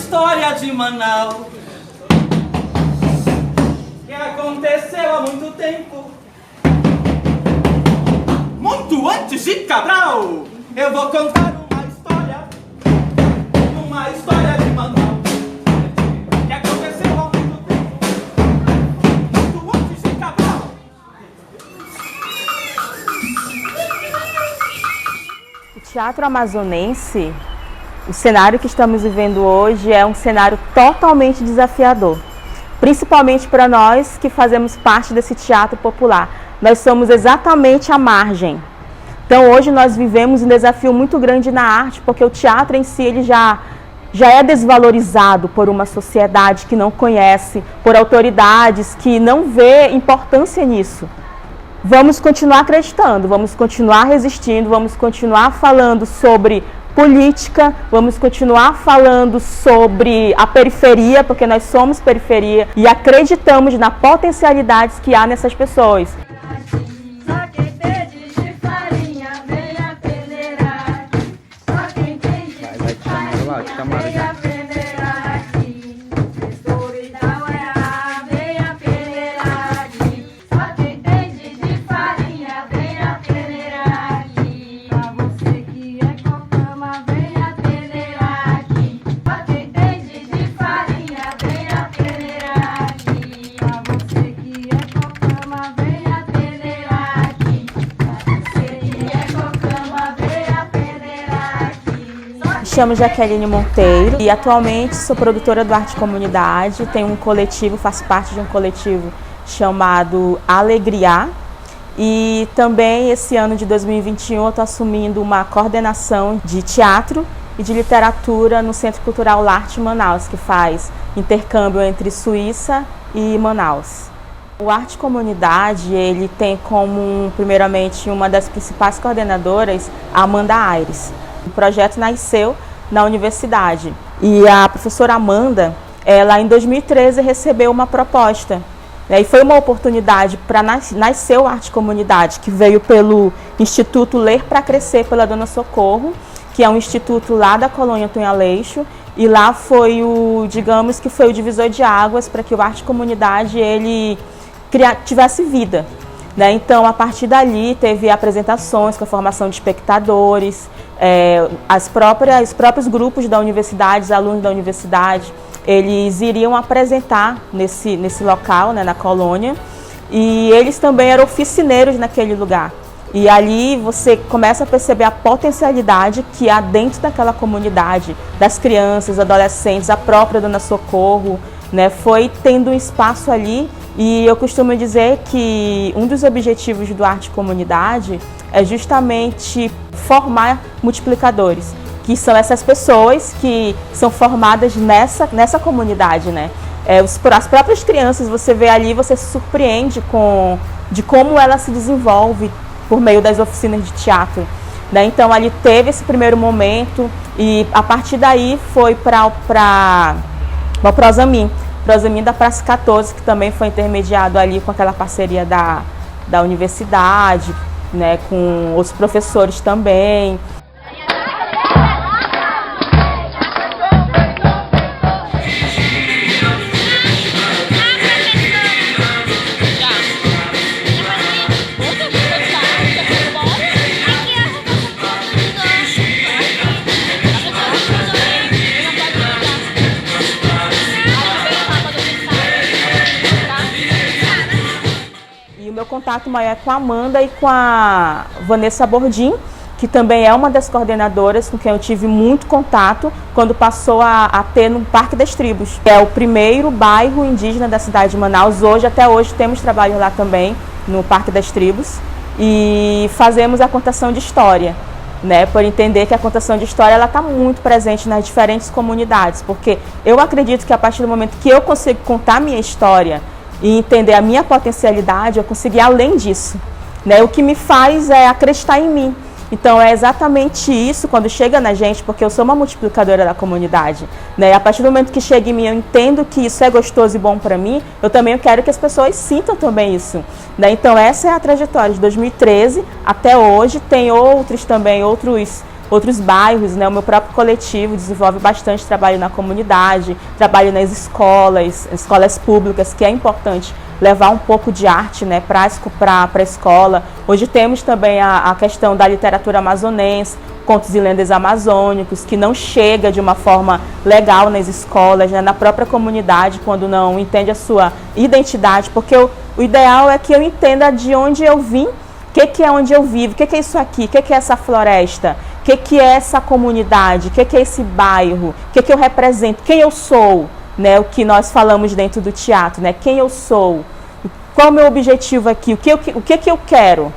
história de Manaus que aconteceu há muito tempo, muito antes de Cabral. Eu vou contar uma história de Manaus que aconteceu há muito tempo, muito antes de Cabral. O teatro amazonense, o cenário que estamos vivendo hoje é um cenário totalmente desafiador, principalmente para nós que fazemos parte desse teatro popular. Nós somos exatamente a margem. Então hoje nós vivemos um desafio muito grande na arte, porque o teatro em si ele já é desvalorizado por uma sociedade que não conhece, por autoridades que não vê importância nisso. Vamos continuar acreditando, vamos continuar resistindo, vamos continuar falando sobre política, vamos continuar falando sobre a periferia, porque nós somos periferia e acreditamos nas potencialidades que há nessas pessoas. Me chamo Jaqueline Monteiro e atualmente sou produtora do Arte Comunidade, tenho um coletivo, faço parte de um coletivo chamado Alegria e também esse ano de 2021 eu estou assumindo uma coordenação de teatro e de literatura no Centro Cultural L'Arte Manaus, que faz intercâmbio entre Suíça e Manaus. O Arte Comunidade ele tem como, primeiramente, uma das principais coordenadoras a Amanda Aires. O projeto nasceu na universidade e a professora Amanda, ela em 2013 recebeu uma proposta, né, e foi uma oportunidade para nascer o Arte Comunidade, que veio pelo Instituto Ler para Crescer pela Dona Socorro, que é um instituto lá da colônia Tunha Leixo, e lá foi digamos que foi o divisor de águas para que o Arte Comunidade ele tivesse vida. Então, a partir dali, teve apresentações com a formação de espectadores, os próprios grupos da universidade, os alunos da universidade, eles iriam apresentar nesse local, né, na colônia, e eles também eram oficineiros naquele lugar. E ali você começa a perceber a potencialidade que há dentro daquela comunidade, das crianças, adolescentes, a própria Dona Socorro, né, foi tendo um espaço ali. E eu costumo dizer que um dos objetivos do Arte Comunidade é justamente formar multiplicadores, que são essas pessoas que são formadas nessa comunidade, né? As próprias crianças, você vê ali, você se surpreende de como ela se desenvolve por meio das oficinas de teatro, né? Então ali teve esse primeiro momento e a partir daí foi para o Prosamin da Praça 14, que também foi intermediado ali com aquela parceria da universidade, né, com os professores também. Meu contato maior é com a Amanda e com a Vanessa Bordim, que também é uma das coordenadoras com quem eu tive muito contato quando passou a ter no Parque das Tribos. É o primeiro bairro indígena da cidade de Manaus. Até hoje temos trabalho lá também, no Parque das Tribos, e fazemos a contação de história, né, por entender que a contação de história está muito presente nas diferentes comunidades, porque eu acredito que a partir do momento que eu consigo contar a minha história e entender a minha potencialidade, eu consegui além disso, né? O que me faz é acreditar em mim. Então é exatamente isso quando chega na gente, porque eu sou uma multiplicadora da comunidade, né? E a partir do momento que chega em mim, eu entendo que isso é gostoso e bom para mim, eu também quero que as pessoas sintam também isso, né? Então essa é a trajetória de 2013 até hoje. Tem outros outros bairros, né? O meu próprio coletivo desenvolve bastante trabalho na comunidade, trabalho nas escolas públicas, que é importante levar um pouco de arte, né, para a escola. Hoje temos também a questão da literatura amazonense, contos e lendas amazônicos, que não chega de uma forma legal nas escolas, né, na própria comunidade, quando não entende a sua identidade, porque o ideal é que eu entenda de onde eu vim, o que é onde eu vivo, o que é isso aqui, o que é essa floresta, o que é essa comunidade, o que é esse bairro, o que eu represento, quem eu sou, né, o que nós falamos dentro do teatro, né, quem eu sou, qual é o meu objetivo aqui, o que eu quero.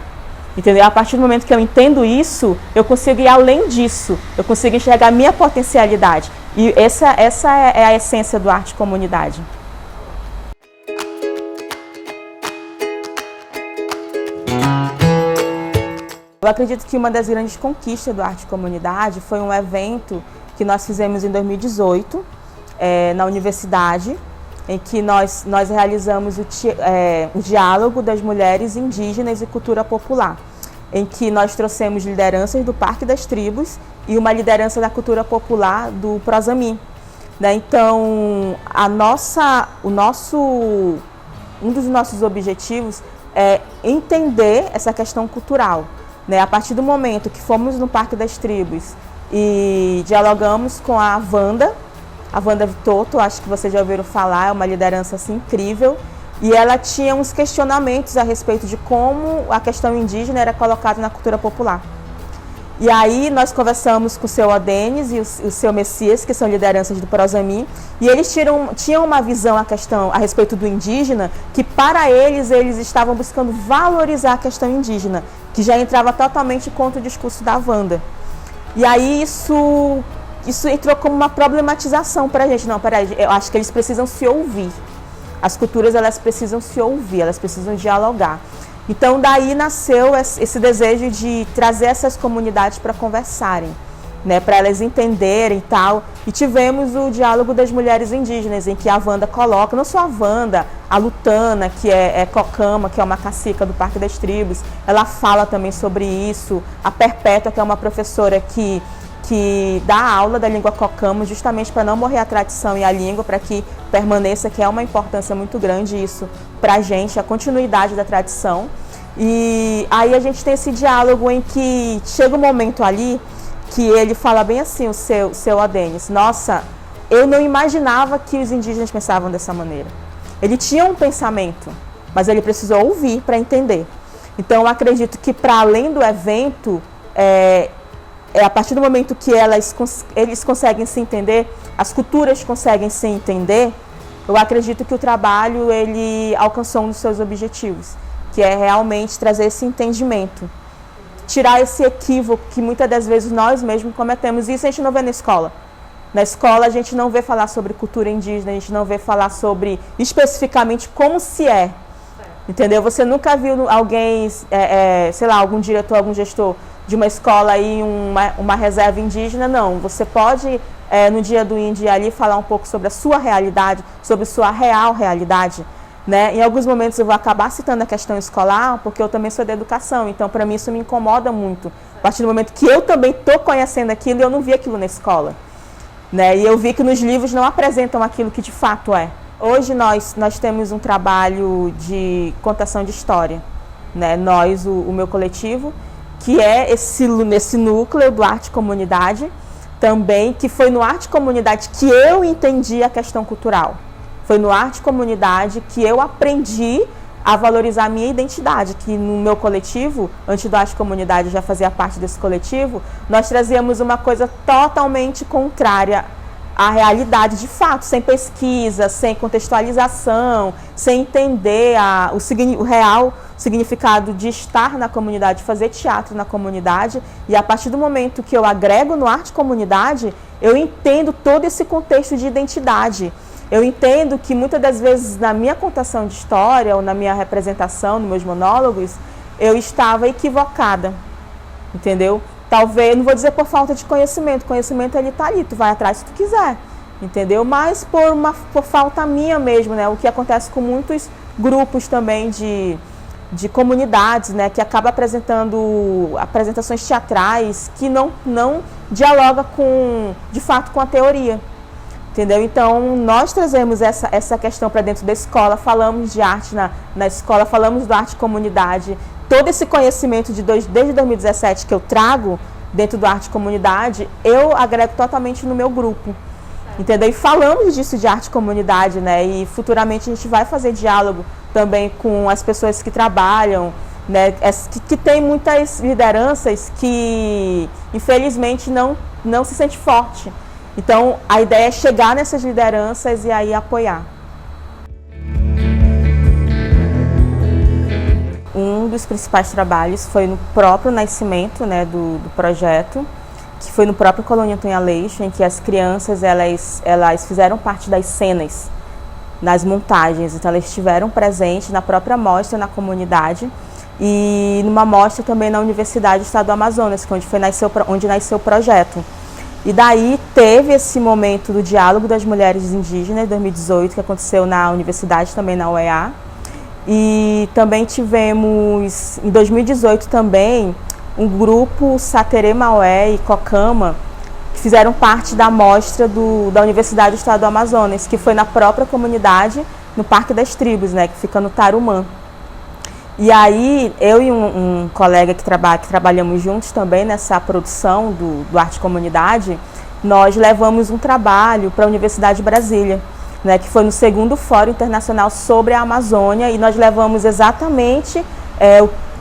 Entendeu? A partir do momento que eu entendo isso, eu consigo ir além disso, eu consigo enxergar a minha potencialidade. E essa é a essência do Arte Comunidade. Eu acredito que uma das grandes conquistas do Arte Comunidade foi um evento que nós fizemos em 2018, na universidade, em que nós realizamos o diálogo das mulheres indígenas e cultura popular, em que nós trouxemos lideranças do Parque das Tribos e uma liderança da cultura popular do Prosami, né? Então, um dos nossos objetivos é entender essa questão cultural, né? A partir do momento que fomos no Parque das Tribos e dialogamos com a Wanda Vitoto, acho que vocês já ouviram falar, é uma liderança assim, incrível, e ela tinha uns questionamentos a respeito de como a questão indígena era colocada na cultura popular. E aí nós conversamos com o seu Odenis e o seu Messias, que são lideranças do Prosami, e eles tinham uma visão a respeito do indígena, que para eles estavam buscando valorizar a questão indígena, que já entrava totalmente contra o discurso da Wanda. E aí isso entrou como uma problematização para a gente. Não, peraí, eu acho que eles precisam se ouvir. As culturas, elas precisam se ouvir, elas precisam dialogar. Então, daí nasceu esse desejo de trazer essas comunidades para conversarem, né, para elas entenderem e tal. E tivemos o diálogo das mulheres indígenas, em que a Wanda coloca, não só a Wanda, a Lutana, que é Cocama, que é uma cacica do Parque das Tribos, ela fala também sobre isso. A Perpétua, que é uma professora que dá aula da língua Cocama, justamente para não morrer a tradição e a língua, para que permaneça, que é uma importância muito grande isso para a gente, a continuidade da tradição. E aí a gente tem esse diálogo em que chega um momento ali que ele fala bem assim, o seu Odenis: nossa, eu não imaginava que os indígenas pensavam dessa maneira. Ele tinha um pensamento, mas ele precisou ouvir para entender. Então eu acredito que, para além do evento, a partir do momento que eles conseguem se entender, as culturas conseguem se entender, eu acredito que o trabalho ele alcançou um dos seus objetivos, que é realmente trazer esse entendimento, tirar esse equívoco que muitas das vezes nós mesmos cometemos. Isso a gente não vê na escola. Na escola a gente não vê falar sobre cultura indígena, a gente não vê falar sobre especificamente como se é. Entendeu? Você nunca viu alguém, sei lá, algum diretor, algum gestor de uma escola aí, uma reserva indígena? Não. Você pode, no dia do índio ali, falar um pouco sobre a sua realidade, sobre a sua real realidade, né? Em alguns momentos eu vou acabar citando a questão escolar, porque eu também sou da educação, então para mim isso me incomoda muito. A partir do momento que eu também estou conhecendo aquilo e eu não vi aquilo na escola, né? E eu vi que nos livros não apresentam aquilo que de fato é. Hoje nós temos um trabalho de contação de história, né? Nós, o meu coletivo, que é esse núcleo do Arte Comunidade, também, que foi no Arte Comunidade que eu entendi a questão cultural. Foi no Arte Comunidade que eu aprendi a valorizar a minha identidade, que no meu coletivo, antes do Arte Comunidade, eu já fazia parte desse coletivo, nós trazíamos uma coisa totalmente contrária à realidade de fato, sem pesquisa, sem contextualização, sem entender o real significado de estar na comunidade, de fazer teatro na comunidade. E a partir do momento que eu agrego no Arte Comunidade, eu entendo todo esse contexto de identidade. Eu entendo que muitas das vezes na minha contação de história ou na minha representação, nos meus monólogos, eu estava equivocada, entendeu? Talvez, não vou dizer por falta de conhecimento, conhecimento ele está ali, tu vai atrás se tu quiser, entendeu? Mas por falta minha mesmo, né? O que acontece com muitos grupos também de de comunidades, né, que acaba apresentando apresentações teatrais que não dialoga de fato com a teoria. Entendeu? Então, nós trazemos essa questão para dentro da escola, falamos de arte na escola, falamos do arte comunidade. Todo esse conhecimento desde 2017 que eu trago dentro do arte comunidade, eu agrego totalmente no meu grupo. Entendeu? E falamos disso de arte comunidade, né? E futuramente a gente vai fazer diálogo também com as pessoas que trabalham, né? Que tem muitas lideranças que, infelizmente, não se sente forte. Então, a ideia é chegar nessas lideranças e aí apoiar. Um dos principais trabalhos foi no próprio nascimento, né, do projeto, que foi no próprio Colônia Antônio Aleixo, em que as crianças elas fizeram parte das cenas, nas montagens. Então, elas estiveram presentes na própria mostra, na comunidade, e numa mostra também na Universidade do Estado do Amazonas, que onde nasceu o projeto. E daí teve esse momento do diálogo das mulheres indígenas, em 2018, que aconteceu na universidade, também na UEA. E também tivemos, em 2018 também, um grupo Saterê Maué e Cocama, que fizeram parte da mostra da Universidade do Estado do Amazonas, que foi na própria comunidade, no Parque das Tribos, né, que fica no Tarumã. E aí, eu e um colega que trabalhamos juntos também nessa produção do Arte Comunidade, nós levamos um trabalho para a Universidade de Brasília, né, que foi no 2º Fórum Internacional sobre a Amazônia, e nós levamos exatamente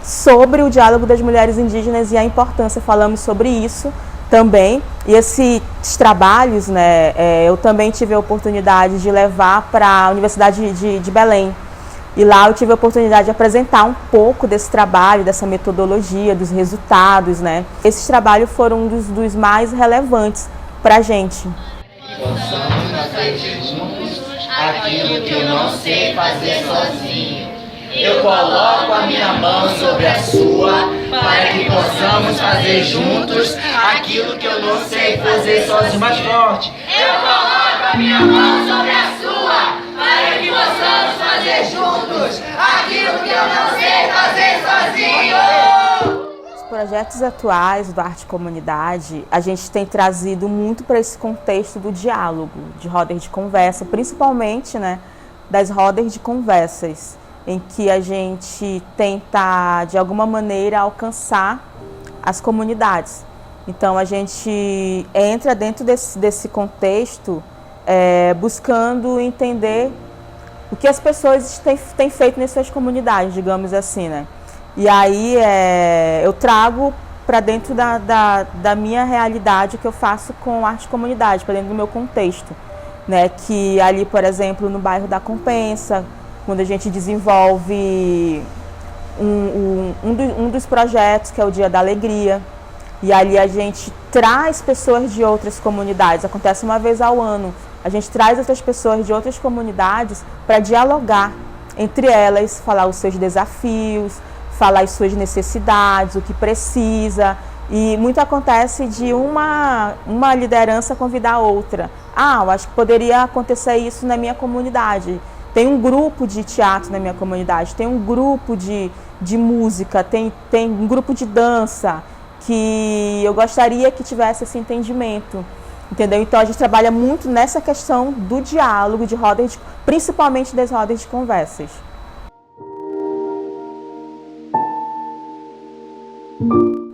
sobre o diálogo das mulheres indígenas e a importância, falamos sobre isso também. E esses trabalhos, né, eu também tive a oportunidade de levar para a Universidade de Belém. E lá eu tive a oportunidade de apresentar um pouco desse trabalho, dessa metodologia, dos resultados, né? Esses trabalhos foram um dos mais relevantes para a gente. Possamos fazer juntos aquilo que eu não sei fazer sozinho. Eu coloco a minha mão sobre a sua, para que possamos fazer juntos aquilo que eu não sei fazer sozinho. Mais forte. Eu coloco a minha mão sobre a sua, para que possamos fazer juntos aquilo que eu não sei fazer sozinho. Os projetos atuais do Arte Comunidade, a gente tem trazido muito para esse contexto do diálogo, de rodas de conversa, principalmente, né, das rodas de conversas, em que a gente tenta, de alguma maneira, alcançar as comunidades. Então, a gente entra dentro desse contexto buscando entender o que as pessoas têm feito nas suas comunidades, digamos assim, né? E aí eu trago para dentro da minha realidade o que eu faço com arte comunidade, para dentro do meu contexto, né? Que ali, por exemplo, no bairro da Compensa, quando a gente desenvolve um dos projetos, que é o Dia da Alegria, e ali a gente traz pessoas de outras comunidades, acontece uma vez ao ano, a gente traz outras pessoas de outras comunidades para dialogar entre elas, falar os seus desafios, falar as suas necessidades, o que precisa. E muito acontece de uma liderança convidar a outra. Eu acho que poderia acontecer isso na minha comunidade. Tem um grupo de teatro na minha comunidade, tem um grupo de música, tem um grupo de dança, que eu gostaria que tivesse esse entendimento. Entendeu? Então a gente trabalha muito nessa questão do diálogo, principalmente das rodas de conversas.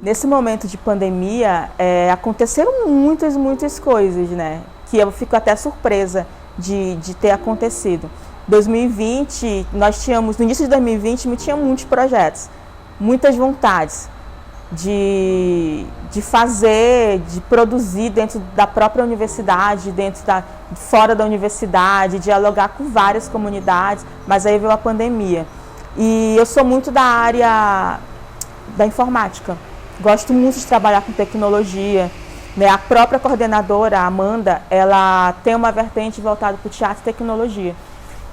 Nesse momento de pandemia, aconteceram muitas coisas, né? Que eu fico até surpresa de ter acontecido. 2020, no início de 2020, tinha muitos projetos, muitas vontades de fazer, de produzir dentro da própria universidade, fora da universidade, dialogar com várias comunidades, mas aí veio a pandemia. E eu sou muito da área da informática, gosto muito de trabalhar com tecnologia, né? A própria coordenadora, a Amanda, ela tem uma vertente voltada para o teatro e tecnologia.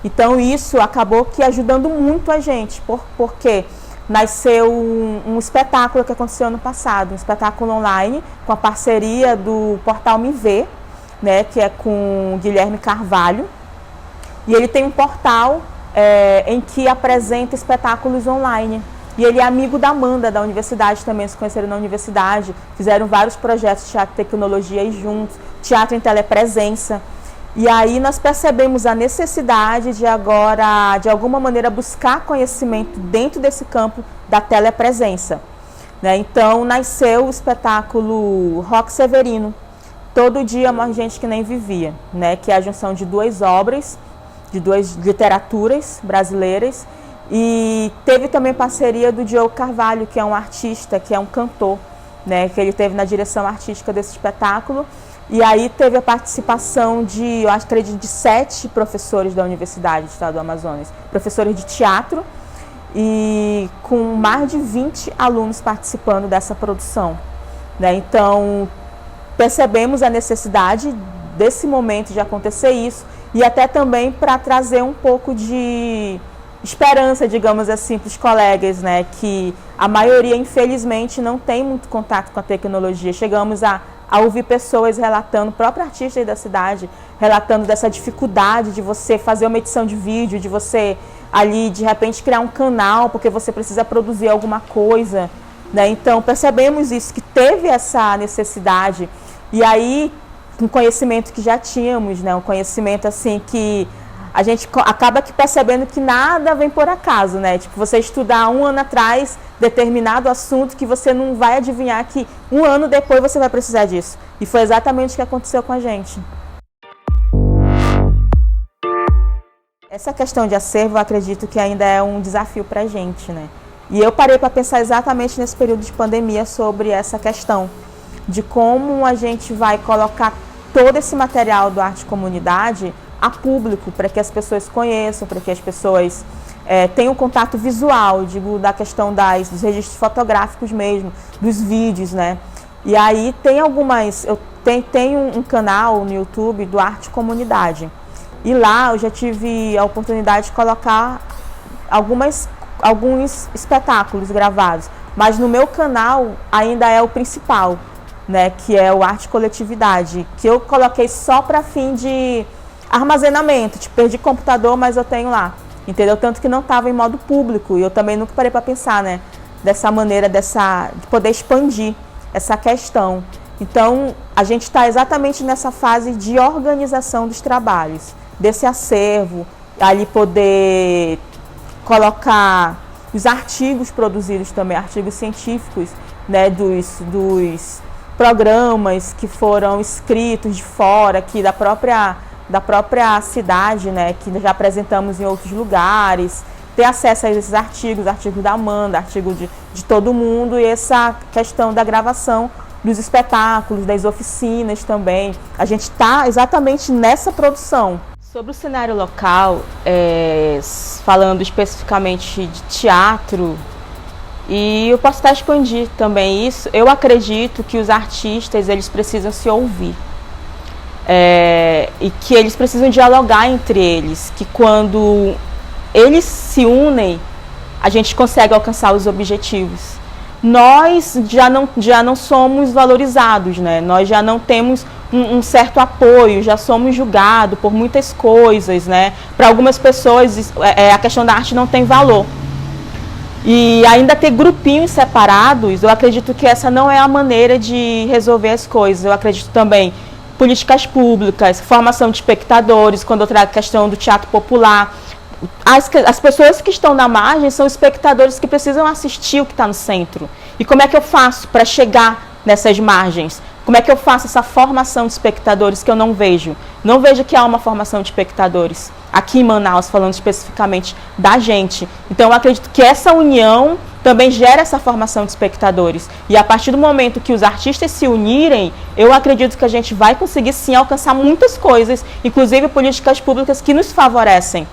Então isso acabou que ajudando muito a gente, porque nasceu um espetáculo que aconteceu ano passado, um espetáculo online com a parceria do Portal Me Ver, né, que é com o Guilherme Carvalho. E ele tem um portal em que apresenta espetáculos online. E ele é amigo da Amanda, da universidade também, se conheceram na universidade, fizeram vários projetos de teatro e tecnologia juntos, teatro em telepresença. E aí nós percebemos a necessidade de agora, de alguma maneira, buscar conhecimento dentro desse campo da telepresença. Né? Então nasceu o espetáculo Rock Severino, Todo Dia Morre Gente Que Nem Vivia, né? Que é a junção de duas obras, de duas literaturas brasileiras. E teve também parceria do Diogo Carvalho, que é um artista, que é um cantor, né, que ele teve na direção artística desse espetáculo. E aí teve a participação de, eu acredito, de 7 professores da Universidade do Estado do Amazonas, professores de teatro, e com mais de 20 alunos participando dessa produção. Né? Então, percebemos a necessidade desse momento de acontecer isso, e até também para trazer um pouco de esperança, digamos assim, para os colegas, né, que a maioria, infelizmente, não tem muito contato com a tecnologia. Chegamos a ouvir pessoas relatando, próprios artistas da cidade, relatando dessa dificuldade de você fazer uma edição de vídeo, de você ali, de repente, criar um canal, porque você precisa produzir alguma coisa, né? Então, percebemos isso, que teve essa necessidade. E aí, um conhecimento que já tínhamos, né, um conhecimento assim que a gente acaba que percebendo que nada vem por acaso, né? Tipo, você estudar um ano atrás determinado assunto que você não vai adivinhar que um ano depois você vai precisar disso. E foi exatamente o que aconteceu com a gente. Essa questão de acervo, eu acredito que ainda é um desafio para a gente, né? E eu parei para pensar exatamente nesse período de pandemia sobre essa questão de como a gente vai colocar todo esse material do Arte Comunidade a público, para que as pessoas conheçam, para que as pessoas tenham contato visual, digo, da questão dos registros fotográficos mesmo, dos vídeos, né? E aí tem algumas, eu tenho um canal no YouTube do Arte Comunidade, e lá eu já tive a oportunidade de colocar alguns espetáculos gravados, mas no meu canal ainda é o principal, né, que é o Arte Coletividade, que eu coloquei só para fim de armazenamento, tipo, perdi computador, mas eu tenho lá, entendeu? Tanto que não estava em modo público, e eu também nunca parei para pensar, né, dessa maneira, de poder expandir essa questão. Então, a gente está exatamente nessa fase de organização dos trabalhos, desse acervo, ali poder colocar os artigos produzidos também, artigos científicos, né, dos programas que foram escritos de fora, aqui da própria cidade, né, que já apresentamos em outros lugares, ter acesso a esses artigos da Amanda, artigo de todo mundo, e essa questão da gravação dos espetáculos, das oficinas também. A gente está exatamente nessa produção. Sobre o cenário local, falando especificamente de teatro, e eu posso até expandir também isso, eu acredito que os artistas, eles precisam se ouvir. E que eles precisam dialogar entre eles, que quando eles se unem, a gente consegue alcançar os objetivos. Nós já não somos valorizados, né? Nós já não temos um certo apoio, já somos julgados por muitas coisas, né? Para algumas pessoas a questão da arte não tem valor. E ainda ter grupinhos separados, eu acredito que essa não é a maneira de resolver as coisas. Eu acredito também políticas públicas, formação de espectadores, quando eu trago a questão do teatro popular. As pessoas que estão na margem são espectadores que precisam assistir o que está no centro. E como é que eu faço para chegar nessas margens? Como é que eu faço essa formação de espectadores que eu não vejo? Não vejo que há uma formação de espectadores aqui em Manaus, falando especificamente da gente. Então, eu acredito que essa união também gera essa formação de espectadores. E a partir do momento que os artistas se unirem, eu acredito que a gente vai conseguir sim alcançar muitas coisas, inclusive políticas públicas que nos favorecem.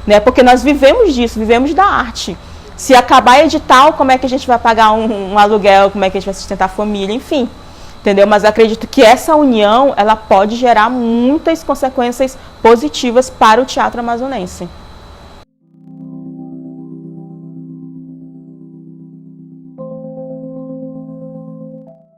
Né? Porque nós vivemos disso, vivemos da arte. Se acabar edital, como é que a gente vai pagar um aluguel, como é que a gente vai sustentar a família, enfim. Entendeu? Mas eu acredito que essa união, ela pode gerar muitas consequências positivas para o teatro amazonense.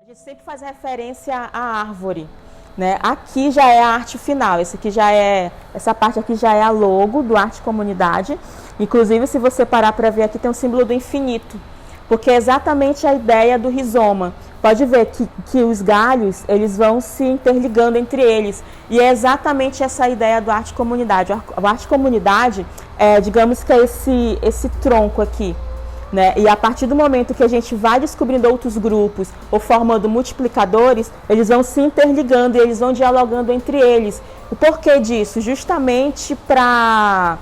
A gente sempre faz referência à árvore, né? Aqui já é a arte final, essa parte aqui já é a logo do Arte Comunidade. Inclusive, se você parar para ver aqui, tem um símbolo do infinito, porque é exatamente a ideia do rizoma. Pode ver que os galhos, eles vão se interligando entre eles, e é exatamente essa ideia do Arte Comunidade. O Arte Comunidade, digamos que é esse tronco aqui, né? E a partir do momento que a gente vai descobrindo outros grupos ou formando multiplicadores, eles vão se interligando e eles vão dialogando entre eles. O porquê disso? Justamente para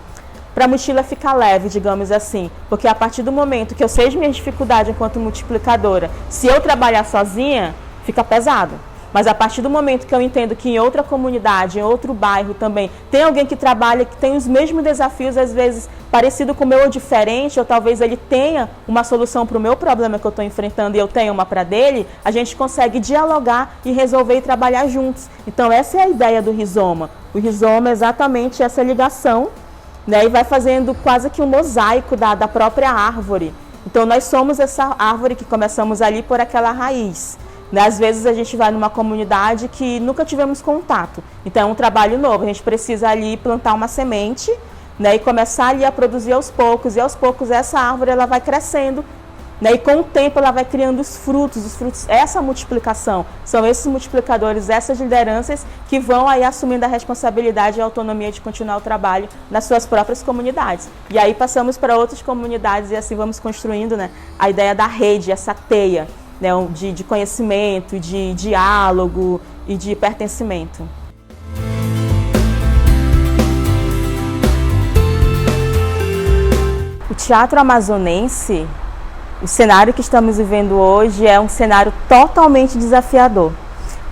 a mochila ficar leve, digamos assim. Porque a partir do momento que eu sei as minhas dificuldades enquanto multiplicadora, se eu trabalhar sozinha, fica pesado. Mas a partir do momento que eu entendo que em outra comunidade, em outro bairro também, tem alguém que trabalha, que tem os mesmos desafios, às vezes parecido com o meu ou diferente, ou talvez ele tenha uma solução para o meu problema que eu estou enfrentando e eu tenho uma para dele, a gente consegue dialogar e resolver e trabalhar juntos. Então essa é a ideia do rizoma. O rizoma é exatamente essa ligação, né, e vai fazendo quase que um mosaico da própria árvore. Então nós somos essa árvore que começamos ali por aquela raiz. Às vezes a gente vai numa comunidade que nunca tivemos contato, então é um trabalho novo, a gente precisa ali plantar uma semente, né, e começar ali a produzir aos poucos, e aos poucos essa árvore ela vai crescendo, né, e com o tempo ela vai criando os frutos, essa multiplicação, são esses multiplicadores, essas lideranças que vão aí assumindo a responsabilidade e a autonomia de continuar o trabalho nas suas próprias comunidades. E aí passamos para outras comunidades e assim vamos construindo, né, a ideia da rede, essa teia, né, de conhecimento, de diálogo e de pertencimento. O teatro amazonense, o cenário que estamos vivendo hoje é um cenário totalmente desafiador,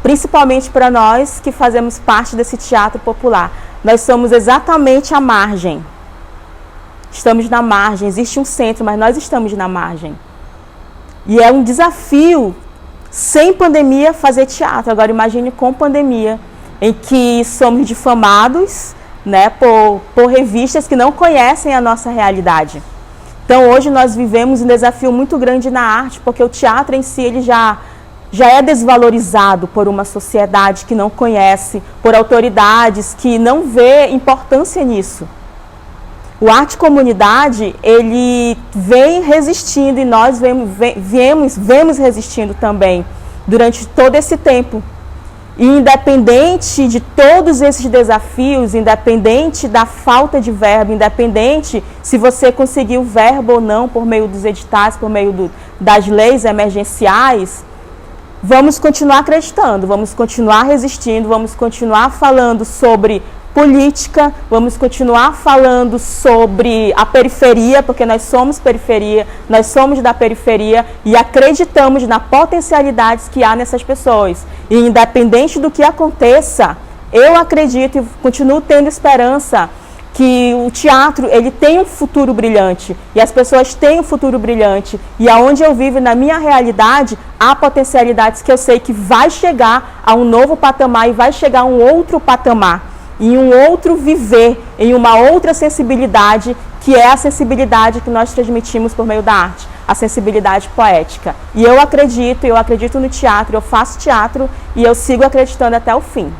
principalmente para nós que fazemos parte desse teatro popular. Nós somos exatamente a margem. Estamos na margem, existe um centro, mas nós estamos na margem. E é um desafio, sem pandemia, fazer teatro. Agora imagine com pandemia, em que somos difamados, né, por revistas que não conhecem a nossa realidade. Então hoje nós vivemos um desafio muito grande na arte, porque o teatro em si ele já é desvalorizado por uma sociedade que não conhece, por autoridades que não vê importância nisso. O Arte Comunidade, ele vem resistindo e nós vemos resistindo também durante todo esse tempo. E independente de todos esses desafios, independente da falta de verbo, independente se você conseguiu verbo ou não por meio dos editais, por meio das leis emergenciais, vamos continuar acreditando, vamos continuar resistindo, vamos continuar falando sobre política, vamos continuar falando sobre a periferia, porque nós somos periferia, nós somos da periferia e acreditamos nas potencialidades que há nessas pessoas. E independente do que aconteça, eu acredito e continuo tendo esperança que o teatro ele tem um futuro brilhante e as pessoas têm um futuro brilhante. E aonde eu vivo, na minha realidade, há potencialidades que eu sei que vai chegar a um novo patamar e vai chegar a um outro patamar. Em um outro viver, em uma outra sensibilidade, que é a sensibilidade que nós transmitimos por meio da arte, a sensibilidade poética. E eu acredito no teatro, eu faço teatro e eu sigo acreditando até o fim.